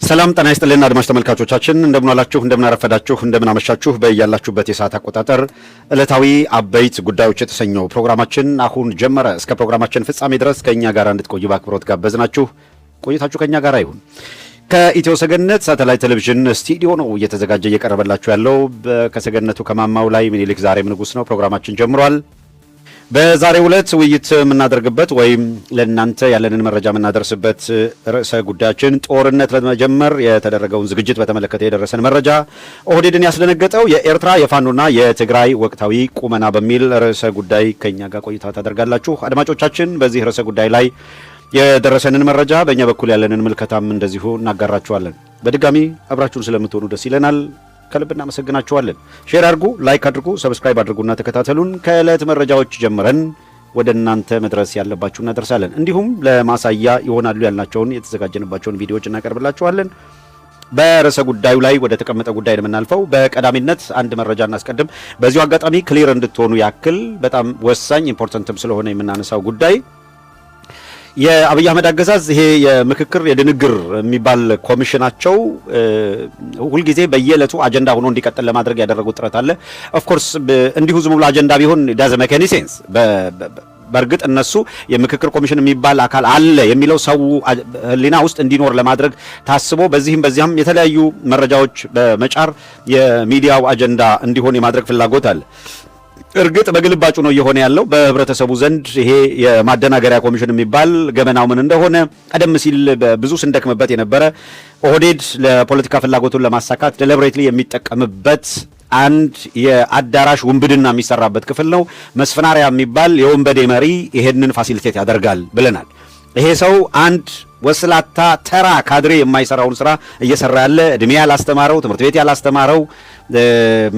ሰላም ጤና ይስጥልን አድማጭ ተመልካቾቻችን እንደምን ዋላችሁ እንደምን አረፈዳችሁ እንደምን አመሻችሁ በእያላችሁበት የሰዓት አቆጣጠር ዕለታዊ አበይት ጉዳዮች የተሰኘው ፕሮግራማችን አሁን ጀመረ። እስከ ፕሮግራማችን ፍጻሜ ድረስ ከኛ ጋር እንድትቆዩ በአክብሮት ጋበዝናችሁ። ቆይታችሁ ከኛ ጋር ይሁን። ከኢትዮ ሰገነት ሳተላይት ቴሌቪዥን ስቱዲዮ ነው እየተዘጋጀ እየቀረበላችሁ ያለው። ከሰገነቱ ከማማው ላይ ምኒልክ ዛሬም ንጉስ ነው። ፕሮግራማችን ጀምሯል። በዛሬው ዕለት ውይይት የምናደርግበት ወይም ለእናንተ ያለንን መረጃ የምናደርስበት ርዕሰ ጉዳያችን ጦርነት ለመጀመር የተደረገውን ዝግጅት በተመለከተ የደረሰን መረጃ፣ ኦህዴድን ያስደነገጠው የኤርትራ የፋኖና የትግራይ ወቅታዊ ቁመና በሚል ርዕሰ ጉዳይ ከኛ ጋር ቆይታ ታደርጋላችሁ። አድማጮቻችን በዚህ ርዕሰ ጉዳይ ላይ የደረሰንን መረጃ በእኛ በኩል ያለንን ምልከታም እንደዚሁ እናጋራችኋለን። በድጋሚ አብራችሁን ስለምትሆኑ ደስ ይለናል። ከልብ እናመሰግናችኋለን። ሼር አድርጉ፣ ላይክ አድርጉ፣ ሰብስክራይብ አድርጉና ተከታተሉን። ከዕለት መረጃዎች ጀምረን ወደ እናንተ መድረስ ያለባችሁ እናደርሳለን። እንዲሁም ለማሳያ ይሆናሉ ያልናቸውን የተዘጋጀንባቸውን ቪዲዮዎች እናቀርብላችኋለን። በርዕሰ ጉዳዩ ላይ ወደ ተቀመጠ ጉዳይ ነው የምናልፈው። በቀዳሚነት አንድ መረጃ እናስቀድም። በዚሁ አጋጣሚ ክሊር እንድትሆኑ ያክል በጣም ወሳኝ ኢምፖርታንትም ስለሆነ የምናነሳው ጉዳይ የአብይ አህመድ አገዛዝ ይሄ የምክክር የድንግር የሚባል ኮሚሽናቸው ሁልጊዜ በየዕለቱ አጀንዳ ሆኖ እንዲቀጥል ለማድረግ ያደረጉት ጥረት አለ። ኦፍ ኮርስ እንዲሁ ዝም ብሎ አጀንዳ ቢሆን ዳዝ ሜክ ኤኒ ሴንስ። በእርግጥ እነሱ የምክክር ኮሚሽን የሚባል አካል አለ የሚለው ሰው ሕሊና ውስጥ እንዲኖር ለማድረግ ታስቦ በዚህም በዚያም የተለያዩ መረጃዎች በመጫር የሚዲያው አጀንዳ እንዲሆን የማድረግ ፍላጎት አለ። እርግጥ በግልባጩ ነው እየሆነ ያለው። በህብረተሰቡ ዘንድ ይሄ የማደናገሪያ ኮሚሽን የሚባል ገመናው ምን እንደሆነ ቀደም ሲል ብዙ ስንደክምበት የነበረ ኦህዴድ ለፖለቲካ ፍላጎቱን ለማሳካት ዴሊብሬትሊ የሚጠቀምበት አንድ የአዳራሽ ውንብድና የሚሰራበት ክፍል ነው። መስፈናሪያ የሚባል የወንበዴ መሪ ይሄንን ፋሲሊቴት ያደርጋል ብለናል። ይሄ ሰው አንድ ወስላታ ተራ ካድሬ የማይሰራውን ስራ እየሰራ ያለ እድሜ ያላስተማረው ትምህርት ቤት ያላስተማረው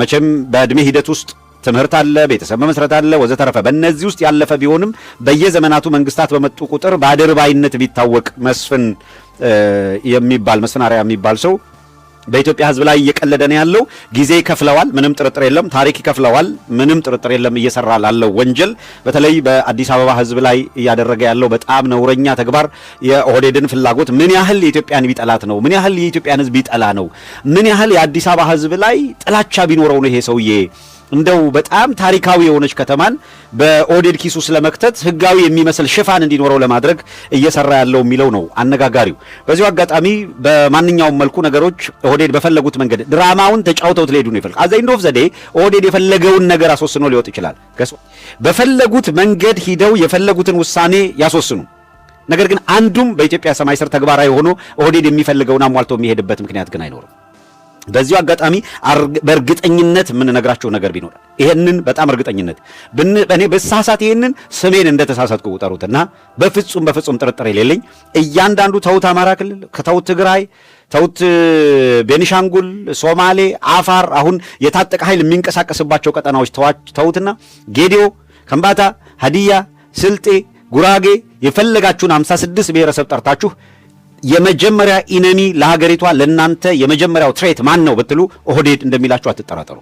መቼም በእድሜ ሂደት ውስጥ ትምህርት አለ፣ ቤተሰብ መመስረት አለ ወዘተረፈ በእነዚህ ውስጥ ያለፈ ቢሆንም በየዘመናቱ መንግስታት በመጡ ቁጥር በአድርባይነት ቢታወቅ መስፈናሪያ የሚባል ሰው በኢትዮጵያ ሕዝብ ላይ እየቀለደ ነው ያለው። ጊዜ ይከፍለዋል፣ ምንም ጥርጥር የለም። ታሪክ ይከፍለዋል፣ ምንም ጥርጥር የለም። እየሰራ ላለው ወንጀል በተለይ በአዲስ አበባ ሕዝብ ላይ እያደረገ ያለው በጣም ነውረኛ ተግባር የኦህዴድን ፍላጎት ምን ያህል የኢትዮጵያን ቢጠላት ነው፣ ምን ያህል የኢትዮጵያን ሕዝብ ቢጠላ ነው፣ ምን ያህል የአዲስ አበባ ሕዝብ ላይ ጥላቻ ቢኖረው ነው ይሄ ሰውዬ እንደው በጣም ታሪካዊ የሆነች ከተማን በኦህዴድ ኪሱ ስለመክተት ህጋዊ የሚመስል ሽፋን እንዲኖረው ለማድረግ እየሰራ ያለው የሚለው ነው አነጋጋሪው። በዚሁ አጋጣሚ በማንኛውም መልኩ ነገሮች ኦህዴድ በፈለጉት መንገድ ድራማውን ተጫውተውት ሊሄዱ ነው ይፈልግ አዘ ኢንድ ኦፍ ዘ ዴይ ኦህዴድ የፈለገውን ነገር አስወስኖ ሊወጥ ይችላል። በፈለጉት መንገድ ሂደው የፈለጉትን ውሳኔ ያስወስኑ። ነገር ግን አንዱም በኢትዮጵያ ሰማይ ስር ተግባራዊ ሆኖ ኦህዴድ የሚፈልገውን አሟልቶ የሚሄድበት ምክንያት ግን አይኖርም። በዚሁ አጋጣሚ በእርግጠኝነት የምንነግራቸው ነገር ቢኖር ይሄንን በጣም እርግጠኝነት በእኔ በሳሳት ይሄንን ስሜን እንደተሳሳትኩ ቁጠሩትና በፍጹም ጥርጥር የሌለኝ እያንዳንዱ ተውት አማራ ክልል ከተውት ትግራይ ተውት ቤኒሻንጉል፣ ሶማሌ፣ አፋር አሁን የታጠቀ ኃይል የሚንቀሳቀስባቸው ቀጠናዎች ተውትና ጌዲዮ፣ ከምባታ፣ ሀዲያ፣ ስልጤ፣ ጉራጌ የፈለጋችሁን 56 ብሔረሰብ ጠርታችሁ የመጀመሪያ ኢነሚ ለሀገሪቷ ለናንተ የመጀመሪያው ትሬት ማን ነው ብትሉ ኦህዴድ እንደሚላችሁ አትጠራጠሩ።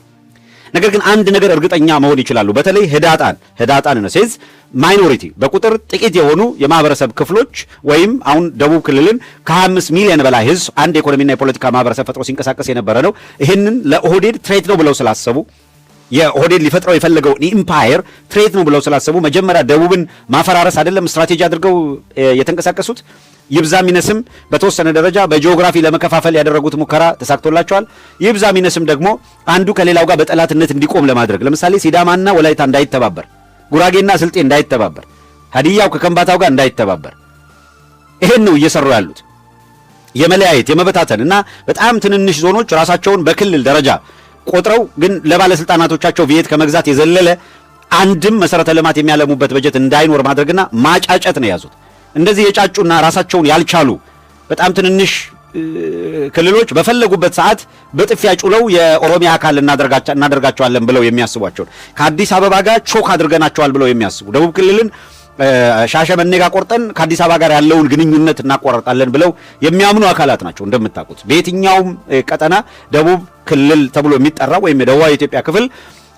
ነገር ግን አንድ ነገር እርግጠኛ መሆን ይችላሉ። በተለይ ህዳጣን ነው ሴዝ ማይኖሪቲ በቁጥር ጥቂት የሆኑ የማህበረሰብ ክፍሎች ወይም አሁን ደቡብ ክልልን ከ25 ሚሊዮን በላይ ህዝብ አንድ የኢኮኖሚና የፖለቲካ ማህበረሰብ ፈጥሮ ሲንቀሳቀስ የነበረ ነው። ይህንን ለኦህዴድ ትሬት ነው ብለው ስላሰቡ የኦህዴድ ሊፈጥረው የፈለገው ኢምፓየር ትሬት ነው ብለው ስላሰቡ መጀመሪያ ደቡብን ማፈራረስ አይደለም ስትራቴጂ አድርገው የተንቀሳቀሱት። ይብዛም ይነስም በተወሰነ ደረጃ በጂኦግራፊ ለመከፋፈል ያደረጉት ሙከራ ተሳክቶላቸዋል። ይብዛም ይነስም ደግሞ አንዱ ከሌላው ጋር በጠላትነት እንዲቆም ለማድረግ ለምሳሌ ሲዳማና ወላይታ እንዳይተባበር፣ ጉራጌና ስልጤ እንዳይተባበር፣ ሀዲያው ከከምባታው ጋር እንዳይተባበር ይሄን ነው እየሰሩ ያሉት። የመለያየት የመበታተን እና በጣም ትንንሽ ዞኖች ራሳቸውን በክልል ደረጃ ቆጥረው ግን ለባለስልጣናቶቻቸው ቤት ከመግዛት የዘለለ አንድም መሰረተ ልማት የሚያለሙበት በጀት እንዳይኖር ማድረግና ማጫጨት ነው የያዙት። እንደዚህ የጫጩና ራሳቸውን ያልቻሉ በጣም ትንንሽ ክልሎች በፈለጉበት ሰዓት በጥፊያ ጩለው የኦሮሚያ አካል እናደርጋቸዋለን ብለው የሚያስቧቸው ከአዲስ አበባ ጋር ቾክ አድርገናቸዋል ብለው የሚያስቡ ደቡብ ክልልን ሻሸመኔ ጋር ቆርጠን ከአዲስ አበባ ጋር ያለውን ግንኙነት እናቆርጣለን ብለው የሚያምኑ አካላት ናቸው። እንደምታውቁት በየትኛውም ቀጠና ደቡብ ክልል ተብሎ የሚጠራው ወይም የደቡብ ኢትዮጵያ ክፍል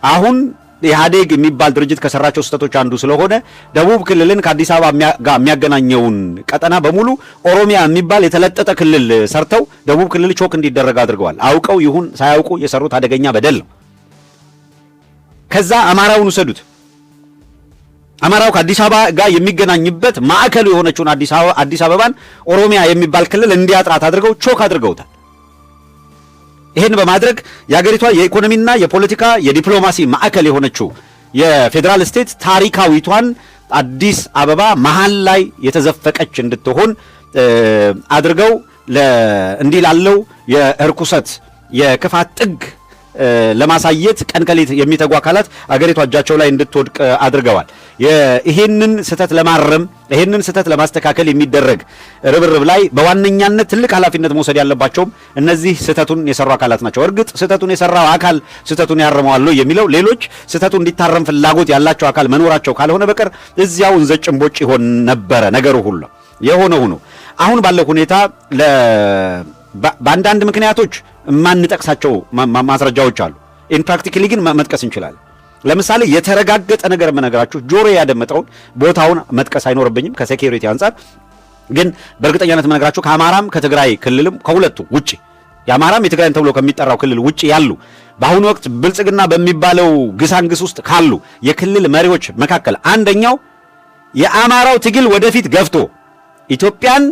አሁን ኢህአዴግ የሚባል ድርጅት ከሰራቸው ስህተቶች አንዱ ስለሆነ ደቡብ ክልልን ከአዲስ አበባ ጋር የሚያገናኘውን ቀጠና በሙሉ ኦሮሚያ የሚባል የተለጠጠ ክልል ሰርተው ደቡብ ክልል ቾክ እንዲደረግ አድርገዋል። አውቀው ይሁን ሳያውቁ የሰሩት አደገኛ በደል ነው። ከዛ አማራውን ውሰዱት። አማራው ከአዲስ አበባ ጋር የሚገናኝበት ማዕከሉ የሆነችውን አዲስ አበባን ኦሮሚያ የሚባል ክልል እንዲያጥራት አድርገው ቾክ አድርገውታል። ይሄን በማድረግ የሀገሪቷ የኢኮኖሚና የፖለቲካ የዲፕሎማሲ ማዕከል የሆነችው የፌዴራል ስቴት ታሪካዊቷን አዲስ አበባ መሃል ላይ የተዘፈቀች እንድትሆን አድርገው እንዲህ ላለው የእርኩሰት የክፋት ጥግ ለማሳየት ቀን ከሌት የሚተጉ አካላት አገሪቷ እጃቸው ላይ እንድትወድቅ አድርገዋል። ይሄንን ስህተት ለማረም ይሄንን ስህተት ለማስተካከል የሚደረግ ርብርብ ላይ በዋነኛነት ትልቅ ኃላፊነት መውሰድ ያለባቸውም እነዚህ ስህተቱን የሰሩ አካላት ናቸው። እርግጥ ስህተቱን የሰራው አካል ስህተቱን ያርመዋል የሚለው ሌሎች ስህተቱ እንዲታረም ፍላጎት ያላቸው አካል መኖራቸው ካልሆነ በቀር እዚያው እንዘጭንቦጭ ይሆን ነበረ ነገሩ ሁሉ። የሆነ ሆኖ አሁን ባለው ሁኔታ በአንዳንድ ምክንያቶች የማንጠቅሳቸው ማስረጃዎች አሉ። ኢን ፕራክቲካሊ ግን መጥቀስ እንችላለን። ለምሳሌ የተረጋገጠ ነገር የምነግራችሁ ጆሮ ያደመጠውን ቦታውን መጥቀስ አይኖርብኝም ከሴኩሪቲ አንጻር፣ ግን በእርግጠኛነት የምነግራችሁ ከአማራም ከትግራይ ክልልም ከሁለቱ ውጪ የአማራም የትግራይም ተብሎ ከሚጠራው ክልል ውጪ ያሉ በአሁኑ ወቅት ብልጽግና በሚባለው ግሳንግስ ውስጥ ካሉ የክልል መሪዎች መካከል አንደኛው የአማራው ትግል ወደፊት ገፍቶ ኢትዮጵያን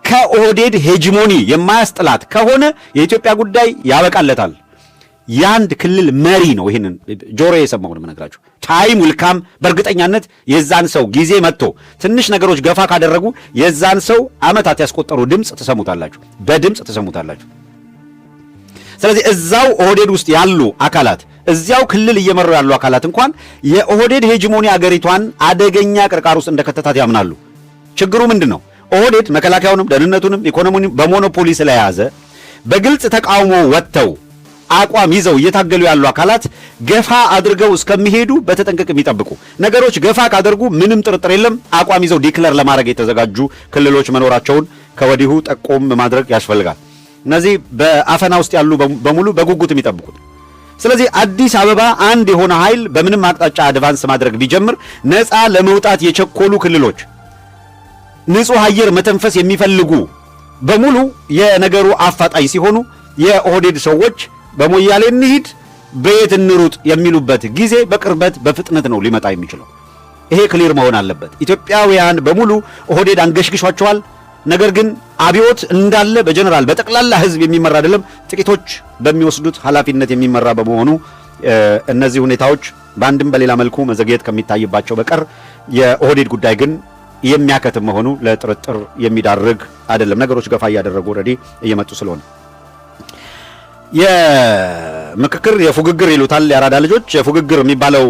ከኦህዴድ ሄጂሞኒ የማያስጥላት ከሆነ የኢትዮጵያ ጉዳይ ያበቃለታል። የአንድ ክልል መሪ ነው። ይህንን ጆሮ የሰማውን የምነግራችሁ ታይም ውልካም በእርግጠኛነት የዛን ሰው ጊዜ መጥቶ ትንሽ ነገሮች ገፋ ካደረጉ የዛን ሰው ዓመታት ያስቆጠሩ ድምፅ ትሰሙታላችሁ፣ በድምፅ ትሰሙታላችሁ። ስለዚህ እዛው ኦህዴድ ውስጥ ያሉ አካላት እዚያው ክልል እየመሩ ያሉ አካላት እንኳን የኦህዴድ ሄጂሞኒ አገሪቷን አደገኛ ቅርቃር ውስጥ እንደከተታት ያምናሉ። ችግሩ ምንድን ነው? ኦህዴድ መከላከያውንም ደህንነቱንም ኢኮኖሚውንም በሞኖፖሊ ስለያዘ በግልጽ ተቃውሞ ወጥተው አቋም ይዘው እየታገሉ ያሉ አካላት ገፋ አድርገው እስከሚሄዱ በተጠንቀቅ የሚጠብቁ ነገሮች ገፋ ካደርጉ ምንም ጥርጥር የለም አቋም ይዘው ዲክለር ለማድረግ የተዘጋጁ ክልሎች መኖራቸውን ከወዲሁ ጠቆም ማድረግ ያስፈልጋል። እነዚህ በአፈና ውስጥ ያሉ በሙሉ በጉጉት የሚጠብቁት። ስለዚህ አዲስ አበባ አንድ የሆነ ኃይል በምንም አቅጣጫ አድቫንስ ማድረግ ቢጀምር ነፃ ለመውጣት የቸኮሉ ክልሎች ንጹህ አየር መተንፈስ የሚፈልጉ በሙሉ የነገሩ አፋጣኝ ሲሆኑ የኦህዴድ ሰዎች በሞያሌ እንሂድ በየት እንሩጥ የሚሉበት ጊዜ በቅርበት በፍጥነት ነው ሊመጣ የሚችለው። ይሄ ክሊር መሆን አለበት። ኢትዮጵያውያን በሙሉ ኦህዴድ አንገሽግሿቸዋል። ነገር ግን አብዮት እንዳለ በጀነራል በጠቅላላ ህዝብ የሚመራ አይደለም፣ ጥቂቶች በሚወስዱት ኃላፊነት የሚመራ በመሆኑ እነዚህ ሁኔታዎች በአንድም በሌላ መልኩ መዘግየት ከሚታይባቸው በቀር የኦህዴድ ጉዳይ ግን የሚያከትም መሆኑ ለጥርጥር የሚዳርግ አይደለም። ነገሮች ገፋ እያደረጉ ኦልሬዲ እየመጡ ስለሆነ የምክክር የፉግግር ይሉታል የአራዳ ልጆች። የፉግግር የሚባለው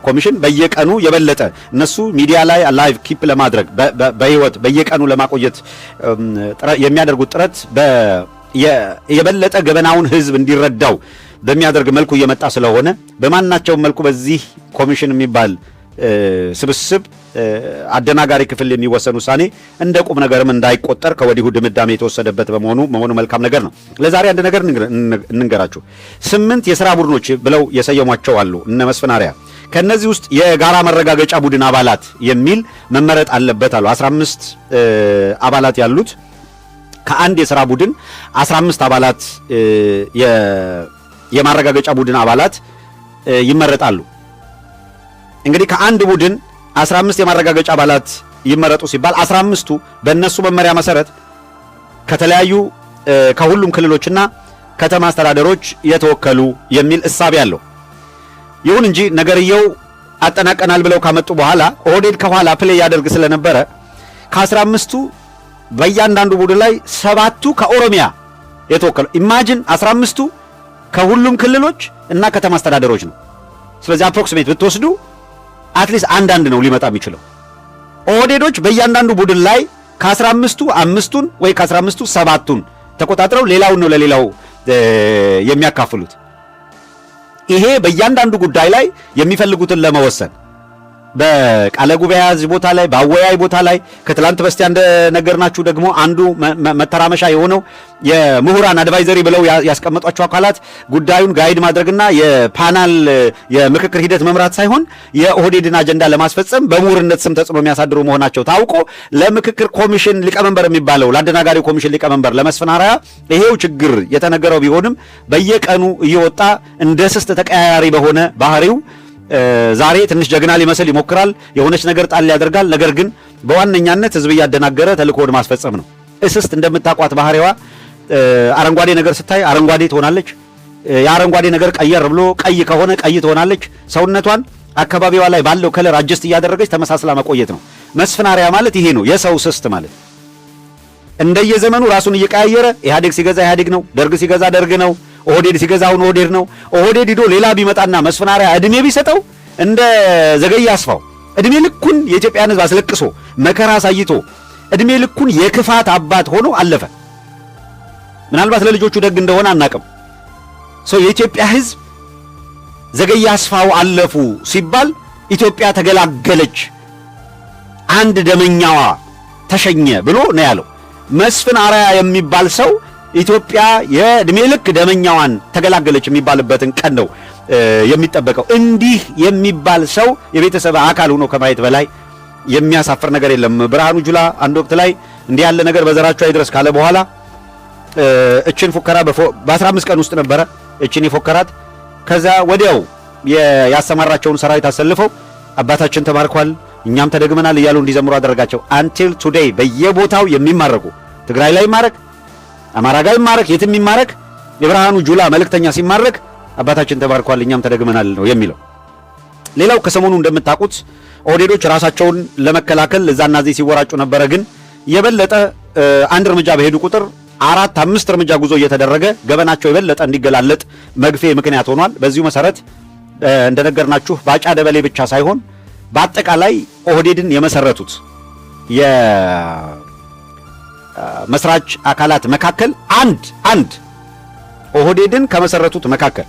ኮሚሽን በየቀኑ የበለጠ እነሱ ሚዲያ ላይ ላይቭ ኪፕ ለማድረግ በህይወት በየቀኑ ለማቆየት የሚያደርጉት ጥረት የበለጠ ገበናውን ህዝብ እንዲረዳው በሚያደርግ መልኩ እየመጣ ስለሆነ በማናቸውም መልኩ በዚህ ኮሚሽን የሚባል ስብስብ አደናጋሪ ክፍል የሚወሰን ውሳኔ እንደ ቁም ነገርም እንዳይቆጠር ከወዲሁ ድምዳሜ የተወሰደበት መሆኑ መልካም ነገር ነው። ለዛሬ አንድ ነገር እንንገራችሁ። 8 የሥራ ቡድኖች ብለው የሰየሟቸው አሉ እነ መስፈናሪያ። ከነዚህ ውስጥ የጋራ መረጋገጫ ቡድን አባላት የሚል መመረጥ አለበት አሉ። 15 አባላት ያሉት ከአንድ የሥራ ቡድን 15 አባላት የማረጋገጫ ቡድን አባላት ይመረጣሉ። እንግዲህ ከአንድ ቡድን 15 የማረጋገጫ አባላት ይመረጡ ሲባል 15ቱ በእነሱ መመሪያ መሰረት ከተለያዩ ከሁሉም ክልሎችና ከተማ አስተዳደሮች የተወከሉ የሚል እሳቤ አለው። ይሁን እንጂ ነገርየው አጠናቀናል ብለው ካመጡ በኋላ ኦህዴድ ከኋላ ፕሌይ ያደርግ ስለነበረ ከ15ቱ በእያንዳንዱ ቡድን ላይ 7ቱ ከኦሮሚያ የተወከሉ ኢማጂን 15ቱ ከሁሉም ክልሎች እና ከተማ አስተዳደሮች ነው። ስለዚህ አፕሮክሲሜት ብትወስዱ አትሊስት አንዳንድ ነው ሊመጣ የሚችለው። ኦህዴዶች በእያንዳንዱ ቡድን ላይ ከ15ቱ 5ቱን ወይ ከ15ቱ 7ቱን ተቆጣጥረው ሌላውን ነው ለሌላው የሚያካፍሉት። ይሄ በእያንዳንዱ ጉዳይ ላይ የሚፈልጉትን ለመወሰን በቃለ ጉባኤ ቦታ ላይ በአወያይ ቦታ ላይ ከትላንት በስቲያ እንደነገርናችሁ ደግሞ አንዱ መተራመሻ የሆነው የምሁራን አድቫይዘሪ ብለው ያስቀመጧቸው አካላት ጉዳዩን ጋይድ ማድረግና የፓናል የምክክር ሂደት መምራት ሳይሆን የኦህዴድን አጀንዳ ለማስፈጸም በምሁርነት ስም ተጽዕኖ የሚያሳድሩ መሆናቸው ታውቆ ለምክክር ኮሚሽን ሊቀመንበር የሚባለው ለአደናጋሪ ኮሚሽን ሊቀመንበር ለመስፍን አርአያ ይሄው ችግር የተነገረው ቢሆንም በየቀኑ እየወጣ እንደ ስስት ተቀያያሪ በሆነ ባህሪው ዛሬ ትንሽ ጀግና ሊመስል ይሞክራል። የሆነች ነገር ጣል ያደርጋል። ነገር ግን በዋነኛነት ህዝብ እያደናገረ ተልእኮውን ማስፈጸም ነው። እስስት እንደምታቋት ባህሪዋ አረንጓዴ ነገር ስታይ አረንጓዴ ትሆናለች። የአረንጓዴ ነገር ቀየር ብሎ ቀይ ከሆነ ቀይ ትሆናለች። ሰውነቷን አካባቢዋ ላይ ባለው ከለር አጀስት እያደረገች ተመሳስላ መቆየት ነው። መስፍን አርአያ ማለት ይሄ ነው፣ የሰው ስስት ማለት። እንደየዘመኑ ራሱን እየቀያየረ ኢህአዴግ ሲገዛ ኢህአዴግ ነው፣ ደርግ ሲገዛ ደርግ ነው፣ ኦህዴድ ሲገዛውን ኦህዴድ ነው። ኦህዴድ ሂዶ ሌላ ቢመጣና መስፍን አርአያ እድሜ ቢሰጠው እንደ ዘገየ አስፋው እድሜ ልኩን የኢትዮጵያን ህዝብ አስለቅሶ መከራ አሳይቶ እድሜ ልኩን የክፋት አባት ሆኖ አለፈ። ምናልባት ለልጆቹ ደግ እንደሆነ አናቅም። የኢትዮጵያ ህዝብ ዘገየ አስፋው አለፉ ሲባል ኢትዮጵያ ተገላገለች፣ አንድ ደመኛዋ ተሸኘ ብሎ ነው ያለው። መስፍን አርአያ የሚባል ሰው ኢትዮጵያ የእድሜ ልክ ደመኛዋን ተገላገለች የሚባልበትን ቀን ነው የሚጠበቀው። እንዲህ የሚባል ሰው የቤተሰብ አካል ሆኖ ከማየት በላይ የሚያሳፍር ነገር የለም። ብርሃኑ ጁላ አንድ ወቅት ላይ እንዲህ ያለ ነገር በዘራቸው አይድረስ ካለ በኋላ እችን ፉከራ በ15 ቀን ውስጥ ነበረ እችን የፎከራት። ከዛ ወዲያው ያሰማራቸውን ሰራዊት አሰልፈው አባታችን ተማርኳል እኛም ተደግመናል እያሉ እንዲዘምሩ አደረጋቸው። አንቲል ቱዴይ በየቦታው የሚማረኩ ትግራይ ላይ ማረክ፣ አማራ ጋር ይማረክ፣ የትም ይማረክ የብርሃኑ ጁላ መልእክተኛ ሲማረክ አባታችን ተባርኳል እኛም ተደግመናል ነው የሚለው። ሌላው ከሰሞኑ እንደምታውቁት ኦህዴዶች ራሳቸውን ለመከላከል እዛና እዚህ ሲወራጩ ነበረ። ግን የበለጠ አንድ እርምጃ በሄዱ ቁጥር 4-5 እርምጃ ጉዞ እየተደረገ ገበናቸው የበለጠ እንዲገላለጥ መግፌ ምክንያት ሆኗል። በዚሁ መሰረት እንደነገርናችሁ ባጫ ደበሌ ብቻ ሳይሆን በአጠቃላይ ኦህዴድን የመሰረቱት መስራች አካላት መካከል አንድ ኦህዴድን ከመሰረቱት መካከል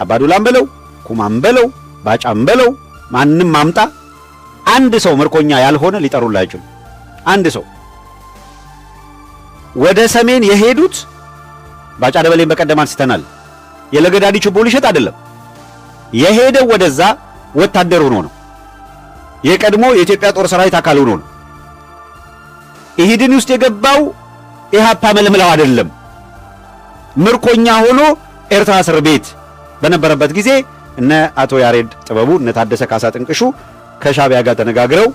አባዱላም በለው ኩማም በለው ባጫም በለው ማንም ማምጣ አንድ ሰው ምርኮኛ ያልሆነ ሊጠሩላ አይችሉም። አንድ ሰው ወደ ሰሜን የሄዱት ባጫ ደበሌን በቀደም አንስተናል። የለገዳዲ ችቦ ሊሸጥ አይደለም የሄደው፣ ወደዛ ወታደር ሆኖ ነው። የቀድሞ የኢትዮጵያ ጦር ሰራዊት አካል ሆኖ ነው። ኢህድን ውስጥ የገባው ኢህአፓ መልምለው አይደለም። ምርኮኛ ሆኖ ኤርትራ እስር ቤት በነበረበት ጊዜ እነ አቶ ያሬድ ጥበቡ እነ ታደሰ ካሳ ጥንቅሹ ከሻቢያ ጋር ተነጋግረው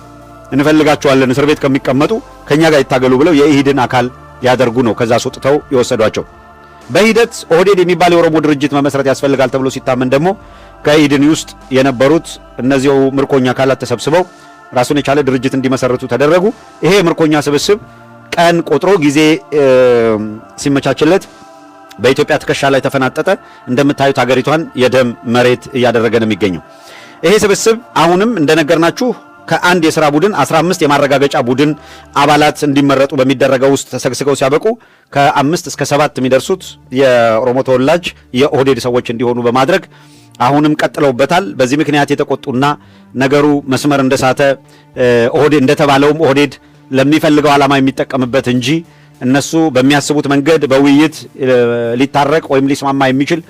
እንፈልጋቸዋለን እስር ቤት ከሚቀመጡ ከኛ ጋር ይታገሉ ብለው የኢህድን አካል ያደርጉ ነው ከዛ አስወጥተው የወሰዷቸው። በሂደት ኦህዴድ የሚባል የኦሮሞ ድርጅት መመስረት ያስፈልጋል ተብሎ ሲታመን ደግሞ ከኢህድን ውስጥ የነበሩት እነዚያው ምርኮኛ አካላት ተሰብስበው ራሱን የቻለ ድርጅት እንዲመሰርቱ ተደረጉ። ይሄ ምርኮኛ ስብስብ ቀን ቆጥሮ ጊዜ ሲመቻችለት በኢትዮጵያ ትከሻ ላይ ተፈናጠጠ። እንደምታዩት ሀገሪቷን የደም መሬት እያደረገ ነው የሚገኘው። ይሄ ስብስብ አሁንም እንደነገርናችሁ ከአንድ የሥራ ቡድን 15 የማረጋገጫ ቡድን አባላት እንዲመረጡ በሚደረገው ውስጥ ተሰግስገው ሲያበቁ ከ5 እስከ 7 የሚደርሱት የኦሮሞ ተወላጅ የኦህዴድ ሰዎች እንዲሆኑ በማድረግ አሁንም ቀጥለውበታል። በዚህ ምክንያት የተቆጡና ነገሩ መስመር እንደሳተ ኦህዴድ እንደተባለውም ኦህዴድ ለሚፈልገው ዓላማ የሚጠቀምበት እንጂ እነሱ በሚያስቡት መንገድ በውይይት ሊታረቅ ወይም ሊስማማ የሚችል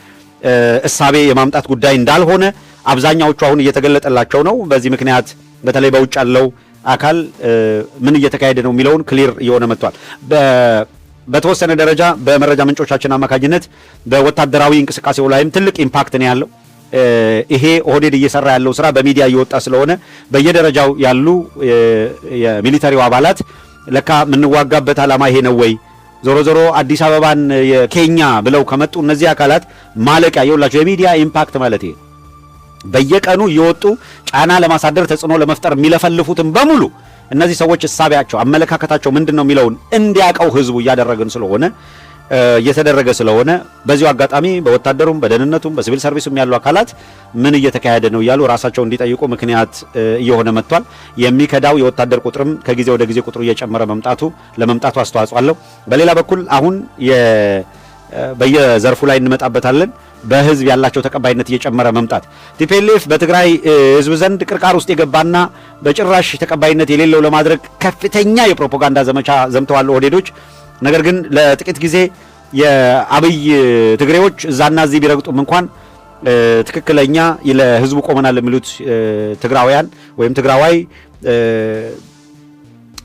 እሳቤ የማምጣት ጉዳይ እንዳልሆነ አብዛኛዎቹ አሁን እየተገለጠላቸው ነው። በዚህ ምክንያት በተለይ በውጭ ያለው አካል ምን እየተካሄደ ነው የሚለውን ክሊር እየሆነ መጥቷል። በተወሰነ ደረጃ በመረጃ ምንጮቻችን አማካኝነት በወታደራዊ እንቅስቃሴው ላይም ትልቅ ኢምፓክት ነው ያለው። ይሄ ኦህዴድ እየሰራ ያለው ስራ በሚዲያ እየወጣ ስለሆነ በየደረጃው ያሉ የሚሊተሪው አባላት ለካ የምንዋጋበት ዓላማ ይሄ ነው ወይ ዞሮ ዞሮ አዲስ አበባን የኬኛ ብለው ከመጡ እነዚህ አካላት ማለቂያ ይኸውላችሁ የሚዲያ ኢምፓክት ማለት ይሄ በየቀኑ እየወጡ ጫና ለማሳደር ተጽዕኖ ለመፍጠር የሚለፈልፉትን በሙሉ እነዚህ ሰዎች እሳቢያቸው አመለካከታቸው ምንድነው የሚለውን እንዲያቀው ህዝቡ እያደረገን ስለሆነ እየተደረገ ስለሆነ በዚሁ አጋጣሚ በወታደሩም በደህንነቱም በሲቪል ሰርቪስም ያሉ አካላት ምን እየተካሄደ ነው እያሉ ራሳቸው እንዲጠይቁ ምክንያት እየሆነ መጥቷል። የሚከዳው የወታደር ቁጥርም ከጊዜ ወደ ጊዜ ቁጥሩ እየጨመረ ለመምጣቱ አስተዋጽኦ አለው። በሌላ በኩል አሁን በየዘርፉ ላይ እንመጣበታለን። በህዝብ ያላቸው ተቀባይነት እየጨመረ መምጣት ቲፒኤልኤፍ በትግራይ ህዝብ ዘንድ ቅርቃር ውስጥ የገባና በጭራሽ ተቀባይነት የሌለው ለማድረግ ከፍተኛ የፕሮፓጋንዳ ዘመቻ ዘምተዋል ኦህዴዶች። ነገር ግን ለጥቂት ጊዜ የአብይ ትግሬዎች እዛና እዚህ ቢረግጡም እንኳን ትክክለኛ ለህዝቡ ቆመናል ለሚሉት ትግራውያን ወይም ትግራዋይ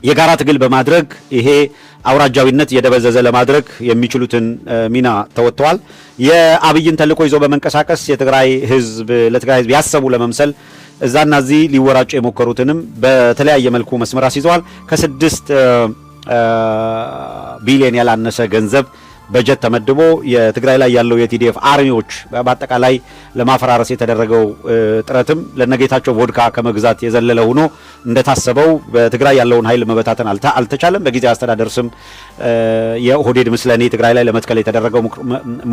የጋራ ትግል በማድረግ ይሄ አውራጃዊነት የደበዘዘ ለማድረግ የሚችሉትን ሚና ተወጥተዋል። የአብይን ተልዕኮ ይዞ በመንቀሳቀስ ለትግራይ ህዝብ ያሰቡ ለመምሰል እዛና እዚህ ሊወራጩ የሞከሩትንም በተለያየ መልኩ መስመር አስይዘዋል። ከ6 ቢሊዮን ያላነሰ ገንዘብ በጀት ተመድቦ የትግራይ ላይ ያለው የቲዲኤፍ አርሚዎች በአጠቃላይ ለማፈራረስ የተደረገው ጥረትም ለነጌታቸው ቮድካ ከመግዛት የዘለለ ሆኖ እንደታሰበው በትግራይ ያለውን ኃይል መበታተን አልተቻለም። በጊዜ አስተዳደር ስም የኦህዴድ ምስለኔ ትግራይ ላይ ለመትከል የተደረገው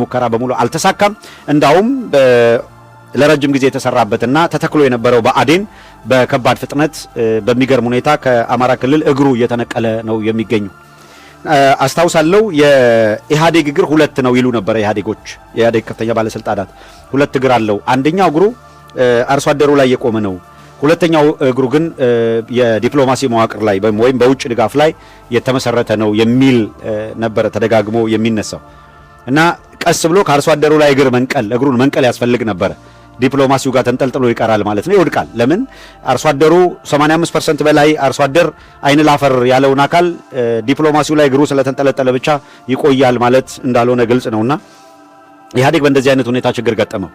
ሙከራ በሙሉ አልተሳካም። እንዳውም ለረጅም ጊዜ የተሰራበትና ተተክሎ የነበረው በአዴን በከባድ ፍጥነት በሚገርም ሁኔታ ከአማራ ክልል እግሩ እየተነቀለ ነው የሚገኙ። አስታውሳለሁ የኢህአዴግ እግር 2 ነው ይሉ ነበር የኢህአዴግ ከፍተኛ ባለስልጣናት 2 እግር አለው። አንደኛው እግሩ አርሶ አደሩ ላይ የቆመ ነው። ሁለተኛው እግሩ ግን የዲፕሎማሲ መዋቅር ላይ ወይም በውጭ ድጋፍ ላይ የተመሰረተ ነው የሚል ነበር ተደጋግሞ የሚነሳው እና ቀስ ብሎ ከአርሶ አደሩ ላይ እግሩን መንቀል ያስፈልግ ነበር። ዲፕሎማሲው ጋር ተንጠልጥሎ ይቀራል ማለት ነው፣ ይወድቃል። ለምን አርሶ አደሩ 85% በላይ አርሶ አደር አይን ላፈር ያለውን አካል ዲፕሎማሲው ላይ እግሩ ስለተንጠለጠለ ብቻ ይቆያል ማለት እንዳልሆነ ግልጽ ነውና ኢህአዴግ በእንደዚህ አይነት ሁኔታ ችግር ገጠመው።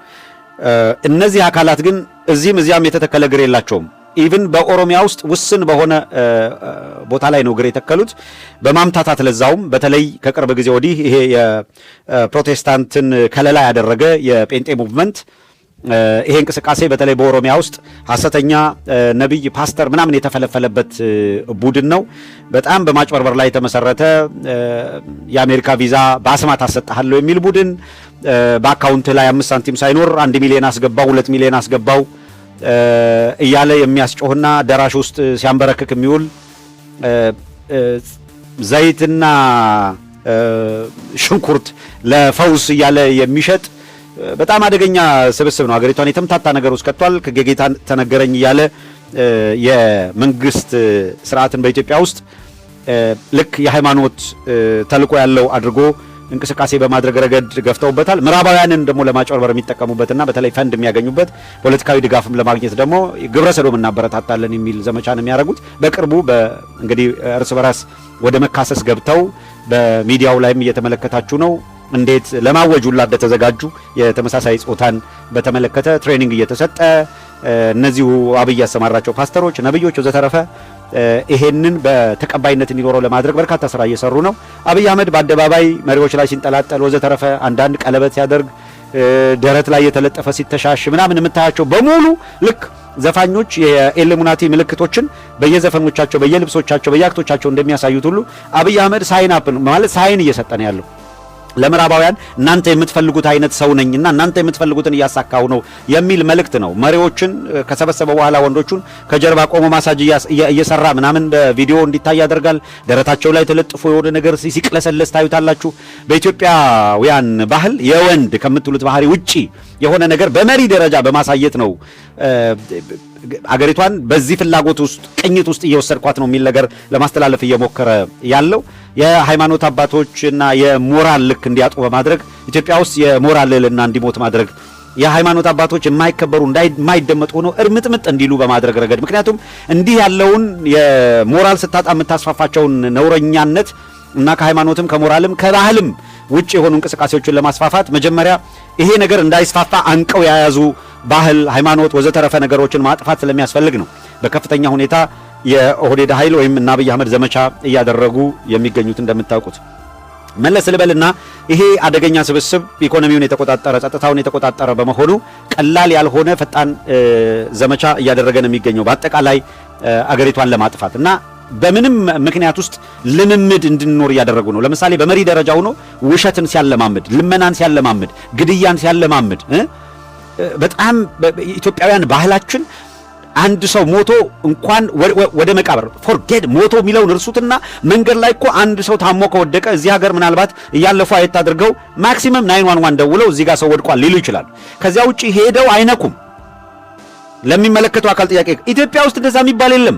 እነዚህ አካላት ግን እዚህም እዚያም የተተከለ እግር የላቸውም። ኢቭን በኦሮሚያ ውስጥ ውስን በሆነ ቦታ ላይ ነው እግር የተከሉት በማምታታት ለዛውም በተለይ ከቅርብ ጊዜ ወዲህ ይሄ የፕሮቴስታንትን ከለላ ያደረገ የጴንጤ ሙቭመንት ይሄ እንቅስቃሴ በተለይ በኦሮሚያ ውስጥ ሐሰተኛ ነብይ ፓስተር ምናምን የተፈለፈለበት ቡድን ነው። በጣም በማጭበርበር ላይ የተመሰረተ የአሜሪካ ቪዛ በአስማት አሰጣለሁ የሚል ቡድን በአካውንት ላይ 5 ሳንቲም ሳይኖር 1 ሚሊዮን አስገባው 2 ሚሊዮን አስገባው እያለ የሚያስጮህና ደራሽ ውስጥ ሲያንበረክክ የሚውል ዘይትና ሽንኩርት ለፈውስ እያለ የሚሸጥ በጣም አደገኛ ስብስብ ነው። ሀገሪቷን የተምታታ ነገር ውስጥ ከቷል። ከጌታ ተነገረኝ እያለ የመንግስት ስርዓትን በኢትዮጵያ ውስጥ ልክ የሃይማኖት ተልዕኮ ያለው አድርጎ እንቅስቃሴ በማድረግ ረገድ ገፍተውበታል። ምዕራባውያንን ደግሞ ለማጭበርበር የሚጠቀሙበትና በተለይ ፈንድ የሚያገኙበት ፖለቲካዊ ድጋፍም ለማግኘት ደግሞ ግብረ ሰዶም እናበረታታለን የሚል ዘመቻን የሚያደርጉት በቅርቡ እንግዲህ እርስ በራስ ወደ መካሰስ ገብተው በሚዲያው ላይም እየተመለከታችሁ ነው። እንዴት ለማወጅ ሁላ እንደተዘጋጁ የተመሳሳይ ጾታን በተመለከተ ትሬኒንግ እየተሰጠ እነዚሁ አብይ ያሰማራቸው ፓስተሮች፣ ነብዮች ወዘተረፈ ይሄንን በተቀባይነት እንዲኖረው ለማድረግ በርካታ ስራ እየሰሩ ነው። አብይ አህመድ በአደባባይ መሪዎች ላይ ሲንጠላጠል ወዘተረፈ አንዳንድ ቀለበት ሲያደርግ ደረት ላይ የተለጠፈ ሲተሻሽ ምናምን የምታያቸው በሙሉ ልክ ዘፋኞች የኤልሙናቲ ምልክቶችን በየዘፈኖቻቸው በየልብሶቻቸው በየአክቶቻቸው እንደሚያሳዩት ሁሉ አብይ አህመድ ሳይን አፕ ማለት ሳይን እየሰጠ ነው ያለው ለምዕራባውያን እናንተ የምትፈልጉት አይነት ሰው ነኝና እናንተ የምትፈልጉትን እያሳካው ነው የሚል መልእክት ነው። መሪዎችን ከሰበሰበ በኋላ ወንዶቹን ከጀርባ ቆሞ ማሳጅ እየሰራ ምናምን በቪዲዮ እንዲታይ ያደርጋል። ደረታቸው ላይ ተለጥፎ የሆነ ነገር ሲቅለሰለስ ታዩታላችሁ። በኢትዮጵያውያን ባህል የወንድ ከምትሉት ባህሪ ውጪ የሆነ ነገር በመሪ ደረጃ በማሳየት ነው አገሪቷን በዚህ ፍላጎት ውስጥ ቅኝት ውስጥ እየወሰድኳት ነው የሚል ነገር ለማስተላለፍ እየሞከረ ያለው የሃይማኖት አባቶችና የሞራል ልክ እንዲያጡ በማድረግ ኢትዮጵያ ውስጥ የሞራል ልዕልና እንዲሞት ማድረግ የሃይማኖት አባቶች የማይከበሩ የማይደመጡ ሆነው እርምጥምጥ እንዲሉ በማድረግ ረገድ ምክንያቱም እንዲህ ያለውን የሞራል ስታጣ የምታስፋፋቸውን ነውረኛነት እና ከሃይማኖትም ከሞራልም ከባህልም ውጭ የሆኑ እንቅስቃሴዎችን ለማስፋፋት መጀመሪያ ይሄ ነገር እንዳይስፋፋ አንቀው የያዙ ባህል፣ ሃይማኖት ወዘተረፈ ነገሮችን ማጥፋት ስለሚያስፈልግ ነው በከፍተኛ ሁኔታ የኦህዴድ ኃይል ወይም እና አብይ አህመድ ዘመቻ እያደረጉ የሚገኙት። እንደምታውቁት መለስ ልበልና ይሄ አደገኛ ስብስብ ኢኮኖሚውን የተቆጣጠረ ጸጥታውን የተቆጣጠረ በመሆኑ ቀላል ያልሆነ ፈጣን ዘመቻ እያደረገ ነው የሚገኘው በአጠቃላይ አገሪቷን ለማጥፋት እና በምንም ምክንያት ውስጥ ልምምድ እንድንኖር እያደረጉ ነው። ለምሳሌ በመሪ ደረጃ ሆኖ ውሸትን ሲያለማምድ፣ ልመናን ሲያለማምድ፣ ግድያን ሲያለማምድ በጣም ኢትዮጵያውያን ባህላችን አንድ ሰው ሞቶ እንኳን ወደ መቃብር ፎርጌት ሞቶ የሚለውን እርሱትና መንገድ ላይ እኮ አንድ ሰው ታሞ ከወደቀ እዚህ ሀገር ምናልባት እያለፉ አየት አድርገው ማክሲመም 911 ደውለው እዚህ ጋር ሰው ወድቋል ሊሉ ይችላሉ። ከዚያ ውጪ ሄደው አይነኩም። ለሚመለከተው አካል ጥያቄ ኢትዮጵያ ውስጥ እንደዛ የሚባል የለም።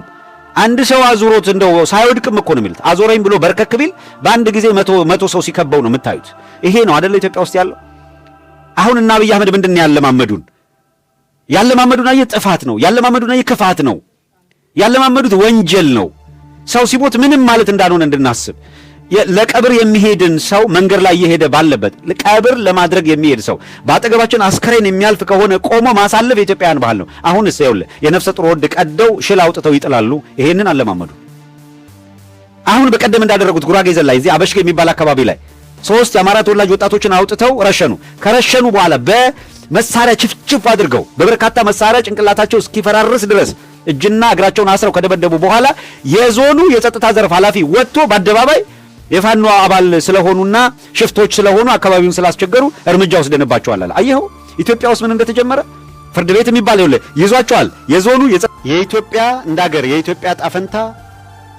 አንድ ሰው አዙሮት እንደው ሳይወድቅም እኮ ነው የሚሉት። አዞረኝ ብሎ በርከክ ቢል በአንድ ጊዜ መቶ ሰው ሲከበው ነው የምታዩት። ይሄ ነው አይደለ ኢትዮጵያ ውስጥ ያለው። አሁን እና አብይ አህመድ ምንድን ነው ያለማመዱን አየ ጥፋት ነው ያለማመዱን አየ ክፋት ነው ያለማመዱት ወንጀል ነው። ሰው ሲሞት ምንም ማለት እንዳልሆነ እንድናስብ ለቀብር የሚሄድን ሰው መንገድ ላይ እየሄደ ባለበት ቀብር ለማድረግ የሚሄድ ሰው በአጠገባችን አስከሬን የሚያልፍ ከሆነ ቆሞ ማሳለፍ የኢትዮጵያውያን ባህል ነው። አሁንስ ይኸውልህ የነፍሰ ጡር ወድ ቀደው ሽል አውጥተው ይጥላሉ። ይሄንን አለማመዱ። አሁን በቀደም እንዳደረጉት ጉራጌ ዘላይ እዚህ አበሽጌ የሚባል አካባቢ ላይ 3 የአማራ ተወላጅ ወጣቶችን አውጥተው ረሸኑ። ከረሸኑ በኋላ በመሳሪያ ችፍችፍ አድርገው በበርካታ መሳሪያ ጭንቅላታቸው እስኪፈራርስ ድረስ እጅና እግራቸውን አስረው ከደበደቡ በኋላ የዞኑ የጸጥታ ዘርፍ ኃላፊ ወጥቶ በአደባባይ የፋኖ አባል ስለሆኑና ሽፍቶች ስለሆኑ አካባቢውን ስላስቸገሩ እርምጃ ወስደንባቸዋል አለ። አየኸው ኢትዮጵያ ውስጥ ምን እንደተጀመረ። ፍርድ ቤት የሚባል ይዟቸዋል። የዞኑ የኢትዮጵያ እንዳገር የኢትዮጵያ ጣፈንታ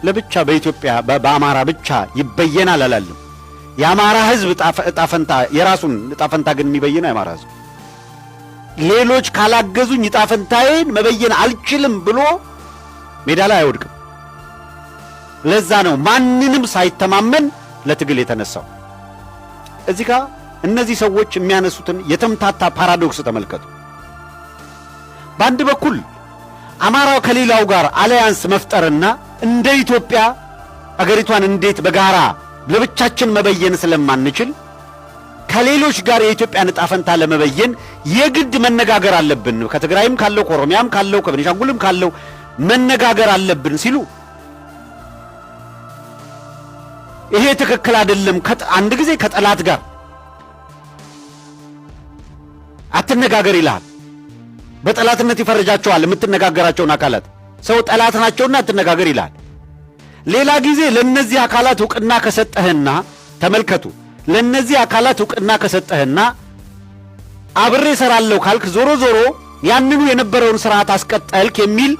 ለብቻ በኢትዮጵያ በአማራ ብቻ ይበየናል አላለም። የአማራ ሕዝብ ጣፈንታ የራሱን ጣፈንታ ግን የሚበየነው የአማራ ሕዝብ ሌሎች ካላገዙኝ ጣፈንታዬን መበየን አልችልም ብሎ ሜዳ ላይ አይወድቅም። ለዛ ነው ማንንም ሳይተማመን ለትግል የተነሳው። እዚህ ጋር እነዚህ ሰዎች የሚያነሱትን የተምታታ ፓራዶክስ ተመልከቱ። በአንድ በኩል አማራው ከሌላው ጋር አሊያንስ መፍጠርና እንደ ኢትዮጵያ አገሪቷን እንዴት በጋራ ለብቻችን መበየን ስለማንችል ከሌሎች ጋር የኢትዮጵያን ዕጣ ፈንታ ለመበየን የግድ መነጋገር አለብን፣ ከትግራይም ካለው ከኦሮሚያም ካለው ከቤኒሻንጉልም ካለው መነጋገር አለብን ሲሉ ይሄ ትክክል አይደለም። አንድ ጊዜ ከጠላት ጋር አትነጋገር ይላል። በጠላትነት ይፈርጃቸዋል የምትነጋገራቸውን አካላት። ሰው ጠላት ናቸውና አትነጋገር ይላል። ሌላ ጊዜ ለነዚህ አካላት ዕውቅና ከሰጠህና ተመልከቱ፣ ለነዚህ አካላት ዕውቅና ከሰጠህና አብሬ እሰራለሁ ካልክ ዞሮ ዞሮ ያንኑ የነበረውን ስርዓት አስቀጠልክ የሚል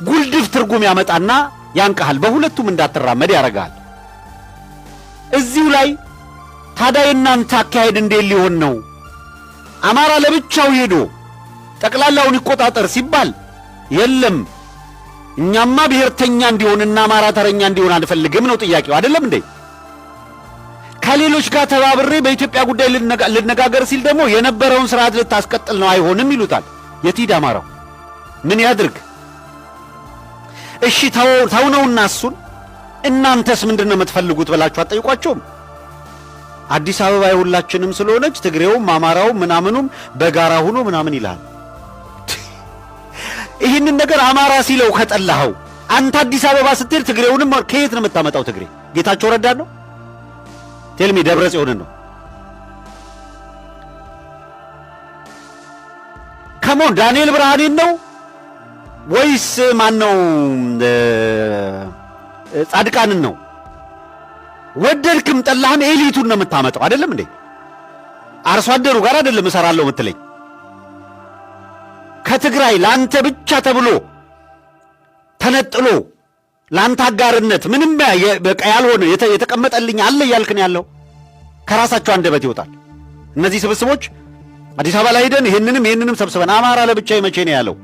ጉልድፍ ትርጉም ያመጣና ያንቀሃል። በሁለቱም እንዳትራመድ ያደርጋል። እዚሁ ላይ ታዲያ የእናንተ አካሄድ እንዴት ሊሆን ነው? አማራ ለብቻው ሄዶ ጠቅላላውን ይቆጣጠር ሲባል የለም እኛማ ብሔርተኛ እንዲሆንና አማራ ተረኛ እንዲሆን አንፈልግም ነው ጥያቄው። አይደለም እንዴ? ከሌሎች ጋር ተባብሬ በኢትዮጵያ ጉዳይ ልነጋገር ሲል ደግሞ የነበረውን ስርዓት ልታስቀጥል ነው፣ አይሆንም ይሉታል። የት ሂድ አማራው ምን ያድርግ? እሺ ተው ነውና እሱን እናንተስ ምንድነው የምትፈልጉት ብላችሁ አትጠይቋቸውም? አዲስ አበባ የሁላችንም ስለሆነች ትግሬውም አማራውም ምናምኑም በጋራ ሆኖ ምናምን ይላል። ይህንን ነገር አማራ ሲለው ከጠላኸው አንተ አዲስ አበባ ስትሄድ ትግሬውንም ከየት ነው የምታመጣው? ትግሬ ጌታቸው ረዳ ነው? ቴልሚ ደብረ ጽዮንን ነው? ከሞን ዳንኤል ብርሃኔን ነው ወይስ ማን ነው? ጻድቃንን ነው? ወደድክም ጠላህም ኤሊቱን ነው የምታመጣው። አይደለም እንዴ? አርሶ አደሩ ጋር አይደለም እሰራለሁ የምትለኝ። ከትግራይ ለአንተ ብቻ ተብሎ ተነጥሎ ለአንተ አጋርነት ምንም በቃ ያልሆነ የተቀመጠልኝ አለ እያልክን ያለው ከራሳቸው አንደበት ይወጣል። እነዚህ ስብስቦች አዲስ አበባ ላይ ሄደን ይህንንም ሰብስበን አማራ ለብቻ መቼ ነው ያለው?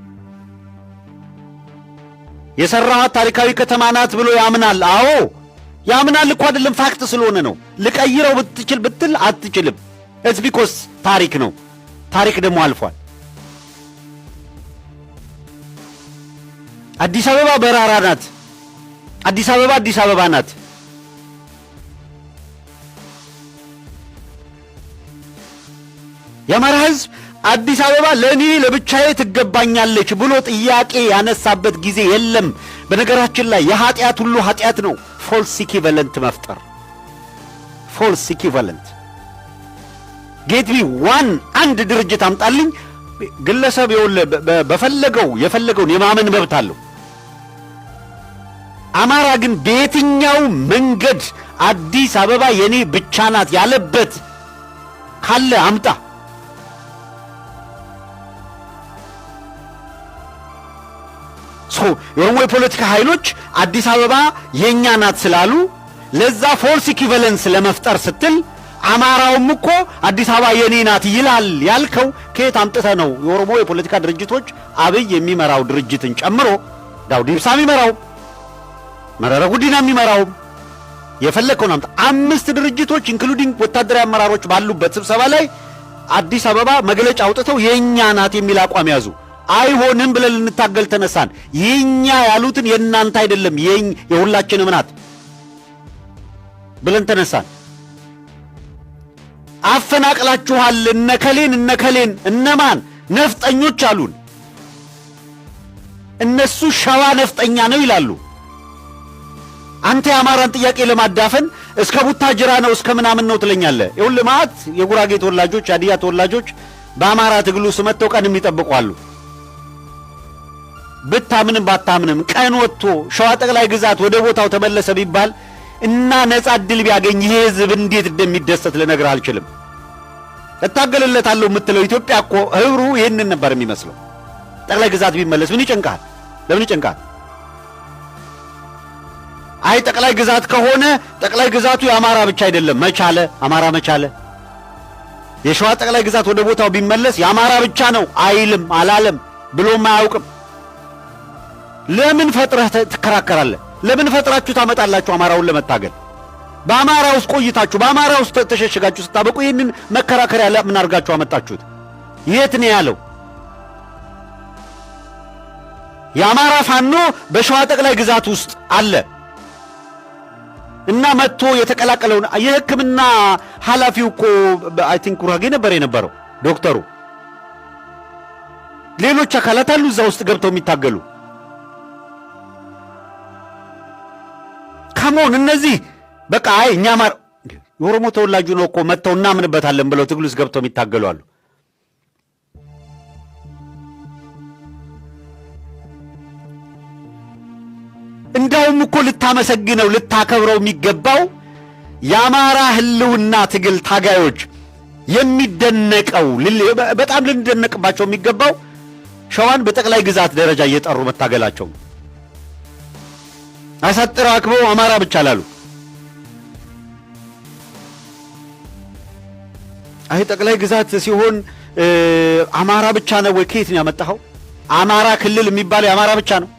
የሰራሃት ታሪካዊ ከተማ ናት ብሎ ያምናል። አዎ ያምናል እኮ አይደለም፣ ፋክት ስለሆነ ነው። ልቀይረው ብትል አትችልም። ኢትስ ቢኮዝ ታሪክ ነው። ታሪክ ደግሞ አልፏል። አዲስ አበባ በራራ ናት። አዲስ አበባ ናት። የአማራ ሕዝብ አዲስ አበባ ለእኔ ለብቻዬ ትገባኛለች ብሎ ጥያቄ ያነሳበት ጊዜ የለም። በነገራችን ላይ የኃጢአት ሁሉ ኃጢአት ነው ፎልስ ኢኩቫለንት መፍጠር። ፎልስ ኢኩቫለንት ጌትቢ አንድ ድርጅት አምጣልኝ። ግለሰብ የፈለገውን የማመን መብት አለው። አማራ ግን በየትኛው መንገድ አዲስ አበባ የኔ ብቻ ናት ያለበት ካለ አምጣ። የኦሮሞ የፖለቲካ ኃይሎች አዲስ አበባ የኛ ናት ስላሉ ለዛ ፎልስ ኢኩቪለንስ ለመፍጠር ስትል አማራውም እኮ አዲስ አበባ የኔ ናት ይላል ያልከው ከየት አምጥተህ ነው? የኦሮሞ የፖለቲካ ድርጅቶች አብይ የሚመራው ድርጅትን ጨምሮ ዳውድ ኢብሳ የሚመራው መረራ ጉዲና የሚመራው የፈለከውን አምጣ 5 ድርጅቶች ኢንክሉዲንግ ወታደራዊ አመራሮች ባሉበት ስብሰባ ላይ አዲስ አበባ መግለጫ አውጥተው የኛ ናት የሚል አቋም ያዙ። አይሆንም ብለን ልንታገል ተነሳን። የኛ ያሉትን የናንተ አይደለም የሁላችንም ናት ብለን ተነሳን። አፈናቅላችኋል እነከሌን እነማን ነፍጠኞች አሉን። እነሱ ሸዋ ነፍጠኛ ነው ይላሉ። አንተ የአማራን ጥያቄ ለማዳፈን እስከ ቡታጅራ ነው እስከ ምናምን ነው ትለኛለህ። ይኸውልህ ማለት የጉራጌ ተወላጆች የሀዲያ ተወላጆች በአማራ ትግሉ ስመተው ቀን የሚጠብቁ ብታምንም ባታምንም ቀን ወጥቶ ሸዋ ጠቅላይ ግዛት ወደ ቦታው ተመለሰ ቢባል እና ነጻ ዕድል ቢያገኝ ይሄ ህዝብ እንዴት እንደሚደሰት ልነግርህ አልችልም። እታገልለታለሁ የምትለው ኢትዮጵያ እኮ ህብሩ ይህንን ነበር የሚመስለው። ጠቅላይ ግዛት ቢመለስ ምን ይጨንቃል? ለምን ይጨንቃል? አይ ጠቅላይ ግዛት ከሆነ ጠቅላይ ግዛቱ የአማራ ብቻ አይደለም። መቻለ አማራ መቻለ የሸዋ ጠቅላይ ግዛት ወደ ቦታው ቢመለስ የአማራ ብቻ ነው አይልም፣ አላለም ብሎም አያውቅም። ለምን ፈጥረህ ትከራከራለህ? ለምን ፈጥራችሁ ታመጣላችሁ? አማራውን ለመታገል በአማራ ውስጥ ቆይታችሁ በአማራ ውስጥ ተሸሽጋችሁ ስታበቁ ይህንን መከራከሪያ ለምን አድርጋችሁ አመጣችሁት? የት ነው ያለው? የአማራ ፋኖ በሸዋ ጠቅላይ ግዛት ውስጥ አለ እና መጥቶ የተቀላቀለውን የሕክምና ኃላፊው እኮ አይ ቲንክ ጉራጌ ነበር የነበረው ዶክተሩ። ሌሎች አካላት አሉ እዛ ውስጥ ገብተው የሚታገሉ። ካሞን እነዚህ በቃ አይ እኛ የኦሮሞ ተወላጁ ነው እኮ መጥተው እናምንበታለን ብለው ትግሉ ውስጥ ገብተው የሚታገሉ አሉ። እንዳውም እኮ ልታመሰግነው ልታከብረው የሚገባው የአማራ ህልውና ትግል ታጋዮች የሚደነቀው በጣም ልንደነቅባቸው የሚገባው ሸዋን በጠቅላይ ግዛት ደረጃ እየጠሩ መታገላቸው። አሳጥረው አክበው አማራ ብቻ ላሉ አይ ጠቅላይ ግዛት ሲሆን አማራ ብቻ ነው ወይ? ከየት ነው ያመጣኸው? አማራ ክልል የሚባለው የአማራ ብቻ ነው?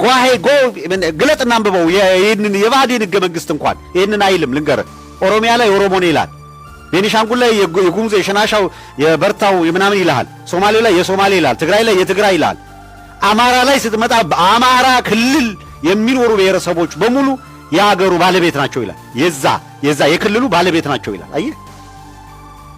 ጓሄ ግለጥና አንብበው። ይህንን የባህዴን ህገ መንግስት እንኳን ይህንን አይልም። ልንገርህ ኦሮሚያ ላይ ኦሮሞ ነው ይላል። ቤኒሻንጉል ላይ የጉሙዝ የሸናሻው የበርታው የምናምን ይልሃል። ሶማሌ ላይ የሶማሌ ይላል። ትግራይ ላይ የትግራይ ይላል። አማራ ላይ ስትመጣ በአማራ ክልል የሚኖሩ ብሔረሰቦች በሙሉ የሀገሩ ባለቤት ናቸው ይላል። የዛ የክልሉ ባለቤት ናቸው ይላል። አየህ